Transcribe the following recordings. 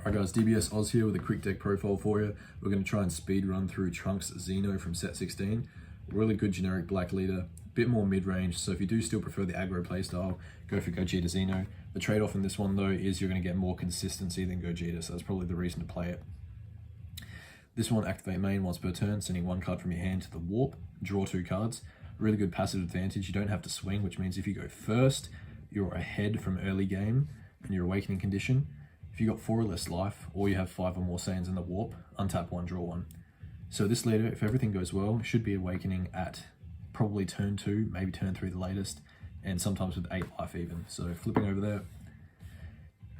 Alright guys, DBS Oz here with a quick deck profile for you. We're going to try and speed run through Trunks Xeno from set 16. Really good generic black leader, bit more mid-range, so if you do still prefer the aggro playstyle, go for Gogeta Xeno. The trade-off in this one though is you're going to get more consistency than Gogeta, so that's probably the reason to play it. This one, activate main once per turn, sending one card from your hand to the warp, draw 2 cards. Really good passive advantage, you don't have to swing, which means if you go first, you're ahead from early game in your awakening condition. If you got 4 or less life, or you have 5 or more Saiyans in the warp, untap 1, draw 1. So this leader, if everything goes well, should be awakening at probably turn 2, maybe turn 3 the latest, and sometimes with 8 life even. So flipping over there,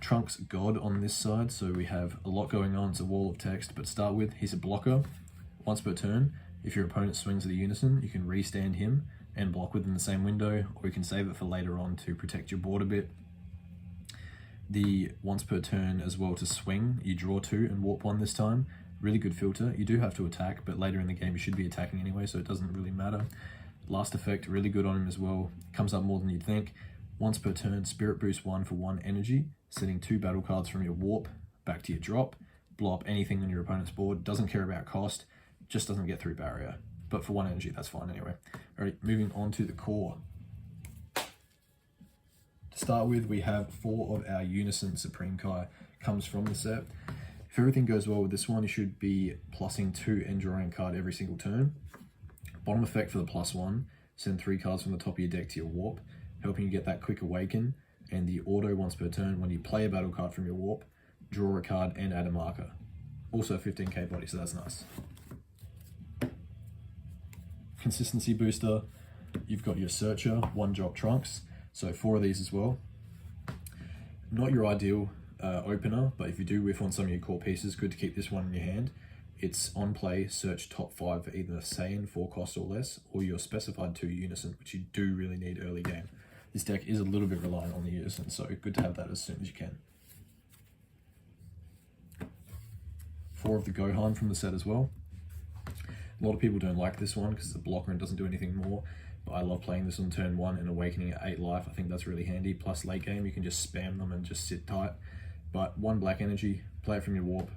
Trunks God on this side, so we have a lot going on, it's a wall of text, but to start with, he's a blocker. Once per turn, if your opponent swings the unison, you can restand him and block within the same window, or you can save it for later on to protect your board a bit. The once per turn as well to swing, you draw 2 and warp 1 this time. Really good filter. You do have to attack, but later in the game you should be attacking anyway, so it doesn't really matter. Last effect, really good on him as well. Comes up more than you'd think. Once per turn, Spirit Boost 1 for 1 energy, sending 2 battle cards from your warp back to your drop. Blow up anything on your opponent's board. Doesn't care about cost, just doesn't get through barrier. But for 1 energy, that's fine anyway. Alright, moving on to the core. To start with, we have 4 of our Unison Supreme Kai comes from the set. If everything goes well with this one, you should be plussing 2 and drawing a card every single turn. Bottom effect for the +1, send 3 cards from the top of your deck to your warp, helping you get that quick awaken, and the auto once per turn, when you play a battle card from your warp, draw a card and add a marker. Also 15k body, so that's nice. Consistency booster, you've got your Searcher, 1 drop Trunks, so 4 of these as well. Not your ideal opener, but if you do whiff on some of your core pieces, good to keep this one in your hand. It's on play, search top 5 for either Saiyan 4 cost or less, or your specified 2 Unison, which you do really need early game. This deck is a little bit reliant on the Unison, so good to have that as soon as you can. 4 of the Gohan from the set as well. A lot of people don't like this one because it's a blocker and doesn't do anything more, but I love playing this on turn 1 and awakening at 8 life. I think that's really handy. Plus late game, you can just spam them and just sit tight. But 1 black energy, play it from your warp,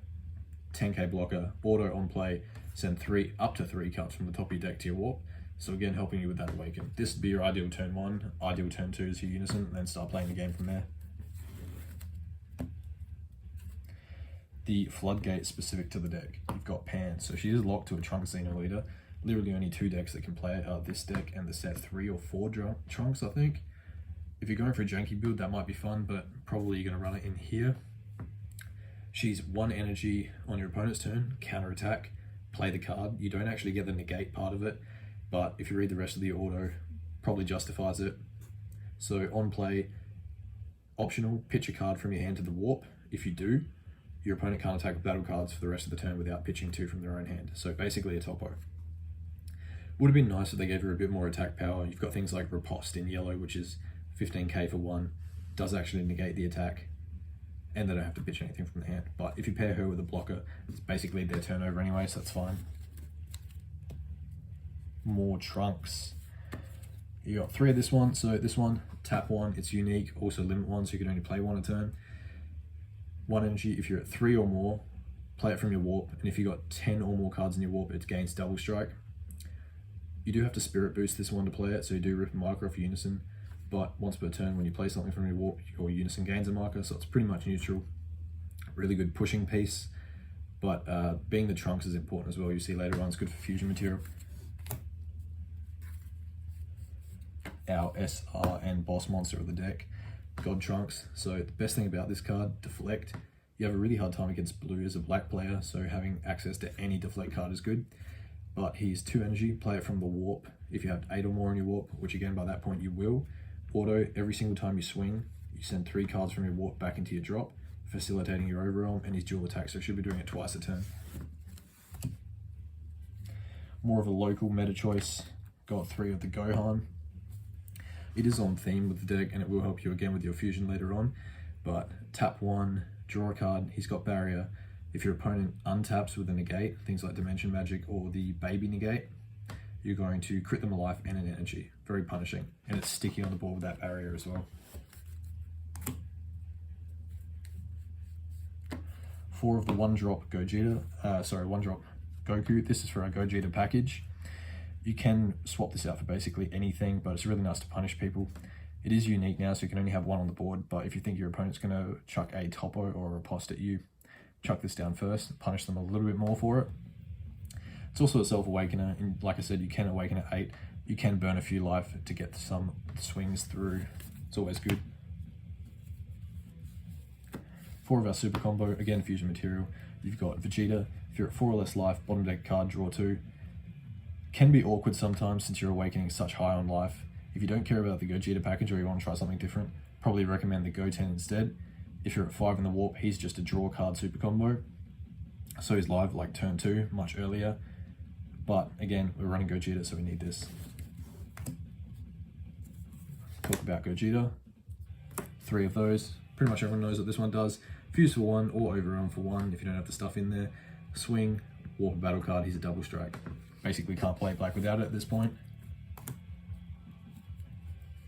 10k blocker, auto on play, send 3 up to 3 cards from the top of your deck to your warp. So again, helping you with that awaken. This would be your ideal turn 1, ideal turn 2 is your Unison, and then start playing the game from there. The Floodgates specific to the deck. You've got Pan, so she is locked to a Trunks Xeno leader. Literally only 2 decks that can play it are this deck and the set 3 or 4 Trunks, I think. If you're going for a janky build, that might be fun, but probably you're going to run it in here. She's 1 energy on your opponent's turn, counter attack, play the card. You don't actually get the negate part of it, but if you read the rest of the auto, probably justifies it. So on play, optional, pitch a card from your hand to the warp. If you do, your opponent can't attack with battle cards for the rest of the turn without pitching 2 from their own hand. So basically a topo. Would have been nice if they gave her a bit more attack power. You've got things like Riposte in yellow, which is 15k for 1, does actually negate the attack, and they don't have to pitch anything from the hand. But if you pair her with a blocker, it's basically their turnover anyway, so that's fine. More Trunks. You got 3 of this one, so this one, tap 1, it's unique, also limit 1, so you can only play 1 a turn. 1 energy, if you're at 3 or more, play it from your warp, and if you got 10 or more cards in your warp, it gains double strike. You do have to Spirit Boost this one to play it, so you do rip a marker off Unison, but once per turn when you play something from your warp, your Unison gains a marker, so it's pretty much neutral. Really good pushing piece, but being the Trunks is important as well. You see later on, it's good for fusion material. Our SR and boss monster of the deck, God Trunks. So the best thing about this card, deflect. You have a really hard time against blue as a black player, so having access to any deflect card is good. But he's 2 energy, play it from the warp. If you have 8 or more in your warp, which again by that point you will, auto, every single time you swing, you send 3 cards from your warp back into your drop, facilitating your overwhelm, and his dual attack, so should be doing it twice a turn. More of a local meta choice, got 3 of the Gohan. It is on theme with the deck, and it will help you again with your fusion later on, but tap 1, draw a card, he's got barrier. If your opponent untaps with a negate, things like Dimension Magic or the Baby Negate, you're going to crit them a life and an energy. Very punishing, and it's sticky on the board with that barrier as well. 4 of the 1-drop Gogeta, one drop Goku. This is for our Gogeta package. You can swap this out for basically anything, but it's really nice to punish people. It is unique now, so you can only have 1 on the board, but if you think your opponent's going to chuck a Topo or a Riposte at you, chuck this down first, punish them a little bit more for it. It's also a self-awakener, and like I said, you can awaken at 8. You can burn a few life to get some swings through. It's always good. 4 of our super combo, again fusion material. You've got Vegeta. If you're at 4 or less life, bottom deck card, draw 2. Can be awkward sometimes since you're awakening such high on life. If you don't care about the Gogeta package or you want to try something different, probably recommend the Goten instead. If you're at 5 in the warp, he's just a draw card super combo. So he's live like turn 2, much earlier. But again, we're running Gogeta, so we need this. Talk about Gogeta. 3 of those. Pretty much everyone knows what this one does. Fuse for 1 or overrun for 1 if you don't have the stuff in there. Swing, warp a battle card, he's a double strike. Basically can't play black without it at this point.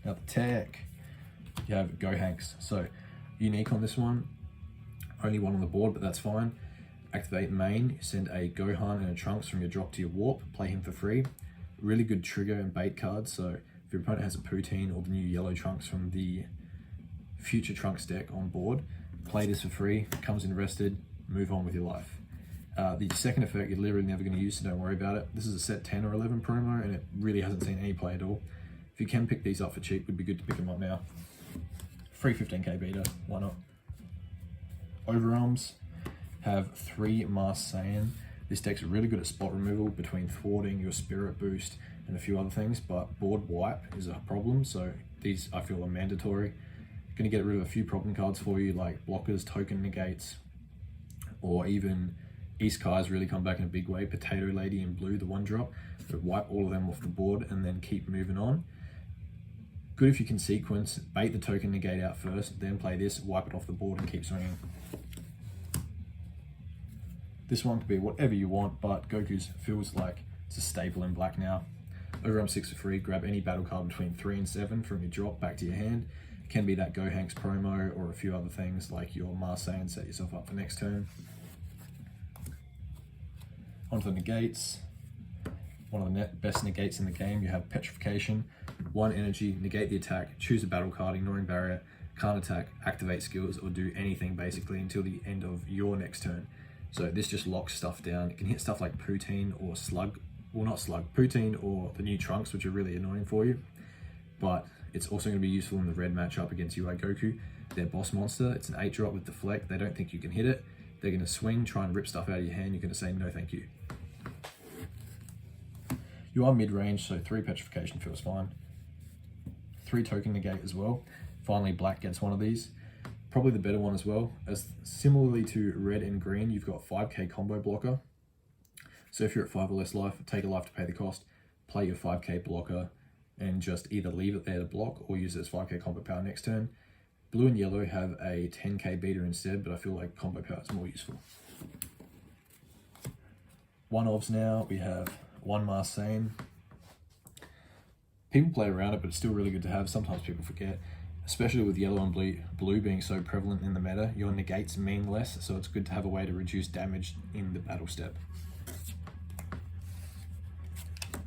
Now the tech, you have Gohanks. So unique on this one, only 1 on the board, but that's fine. Activate main, send a Gohan and a Trunks from your drop to your warp, play him for free. Really good trigger and bait card, so if your opponent has a Poutine or the new yellow Trunks from the future Trunks deck on board, play this for free, comes in rested, move on with your life. The second effect you're literally never going to use, so don't worry about it. This is a set 10 or 11 promo, and it really hasn't seen any play at all. If you can pick these up for cheap, it would be good to pick them up now. Free 15k beta, why not? Overarms have 3 Mars Saiyan. This deck's really good at spot removal between thwarting, your spirit boost, and a few other things, but board wipe is a problem, so these I feel are mandatory. Going to get rid of a few problem cards for you, like blockers, token negates, or even East Kai's really come back in a big way. Potato Lady in blue, the 1-drop. So wipe all of them off the board and then keep moving on. Good if you can sequence, bait the token negate out first, then play this, wipe it off the board and keep swinging. This one could be whatever you want, but Goku's feels like it's a staple in black now. Overarm 6 for free, grab any battle card between 3 and 7 from your drop back to your hand. It can be that Gohanks promo or a few other things like your Mars Saiyan, set yourself up for next turn. Onto the negates. One of the best negates in the game. You have Petrification, 1 energy, negate the attack, choose a battle card, ignoring barrier, can't attack, activate skills, or do anything basically until the end of your next turn. So this just locks stuff down. It can hit stuff like Poutine or Slug, well not Slug, Poutine or the new Trunks, which are really annoying for you. But it's also going to be useful in the red matchup against UI Goku. Their boss monster, it's an 8-drop with deflect. They don't think you can hit it. They're going to swing, try and rip stuff out of your hand. You're going to say no thank you. You are mid-range, so 3 Petrification feels fine. 3 token negate as well. Finally, black gets one of these. Probably the better one as well. As similarly to red and green, you've got 5k combo blocker. So if you're at 5 or less life, take a life to pay the cost, play your 5k blocker, and just either leave it there to block or use it as 5k combo power next turn. Blue and yellow have a 10k beta instead, but I feel like combo power is more useful. 1-ofs now, we have 1 Mars Saiyan. People play around it, but it's still really good to have. Sometimes people forget, especially with yellow and blue being so prevalent in the meta. Your negates mean less, so it's good to have a way to reduce damage in the battle step.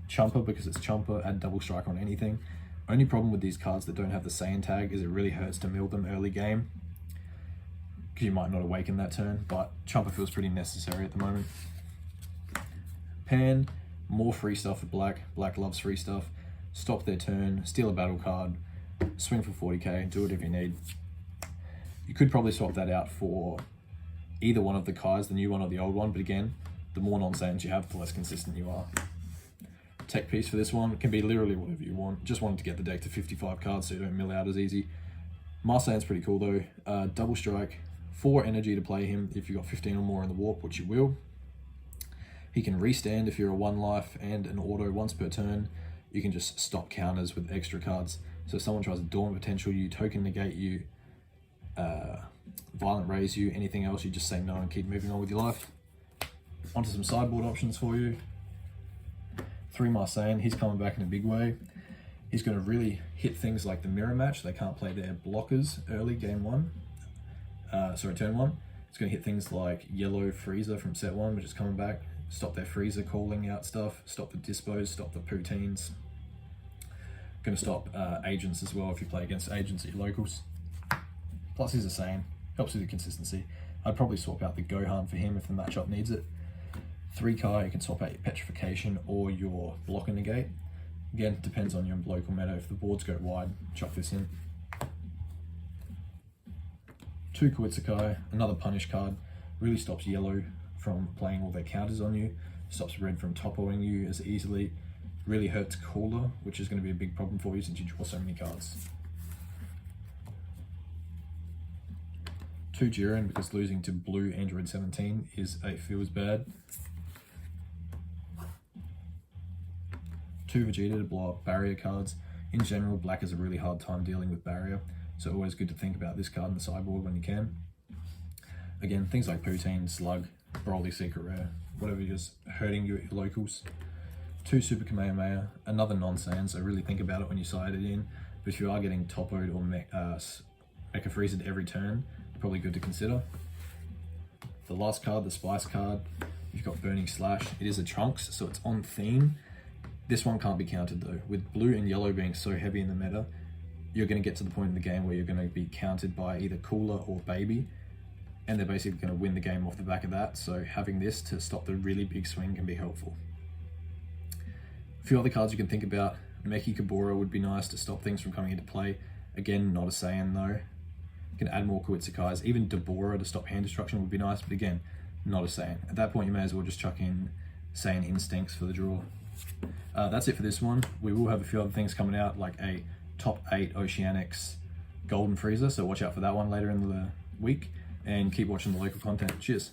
Chumper, because it's Chumper, add double strike on anything. Only problem with these cards that don't have the Saiyan tag is it really hurts to mill them early game, because you might not awaken that turn, but Chumper feels pretty necessary at the moment. Pan, more free stuff for black. Black loves free stuff. Stop their turn, steal a battle card, swing for 40k, do it if you need. You could probably swap that out for either one of the Kais, the new one or the old one, but again, the more non-Saiyans you have, the less consistent you are. Tech piece for this one can be literally whatever you want. Just wanted to get the deck to 55 cards so you don't mill out as easy. Mars Saiyan's pretty cool though. Double strike, 4 energy to play him if you've got 15 or more in the warp, which you will. He can restand if you're a 1 life and an auto once per turn. You can just stop counters with extra cards. So if someone tries to Dawn Potential you, Token Negate you, Violent Raise you, anything else, you just say no and keep moving on with your life. Onto some sideboard options for you. 3 Mars Saiyan, he's coming back in a big way. He's going to really hit things like the mirror match. They can't play their blockers early turn 1. It's going to hit things like Yellow Freezer from set 1, which is coming back. Stop their freezer calling out stuff, stop the dispos, stop the poutines. Going to stop agents as well if you play against agents at your locals. Plus he's a Saiyan, helps with the consistency. I'd probably swap out the Gohan for him if the matchup needs it. 3-car, you can swap out your Petrification or your Block and Negate. Again, depends on your local meta. If the boards go wide, chuck this in. 2 Koitsukai, another punish card, really stops yellow from playing all their counters on you, stops red from topoing you as easily, really hurts Cooler, which is going to be a big problem for you since you draw so many cards. 2 Jiren, because losing to blue Android 17 feels bad. 2 Vegeta to blow up barrier cards. In general, black has a really hard time dealing with barrier, so always good to think about this card in the sideboard when you can. Again, things like Poutine, Slug, Broly Secret Rare, whatever is hurting you at your locals. 2 Super Kamehameha, another non-Saiyan, so really think about it when you side it in. But if you are getting topoed or Mecha Freezed every turn, probably good to consider. The last card, the Spice card, you've got Burning Slash. It is a Trunks, so it's on theme. This one can't be countered though. With blue and yellow being so heavy in the meta, you're going to get to the point in the game where you're going to be countered by either Cooler or Baby, and they're basically going to win the game off the back of that, so having this to stop the really big swing can be helpful. A few other cards you can think about. Meki Kabura would be nice to stop things from coming into play. Again, not a Saiyan though. You can add more Koitsukais. Even Dabura to stop hand destruction would be nice, but again, not a Saiyan. At that point, you may as well just chuck in Saiyan Instincts for the draw. That's it for this one. We will have a few other things coming out, like a top 8 Oceanics Golden Freezer, so watch out for that one later in the week, and keep watching the local content. Cheers.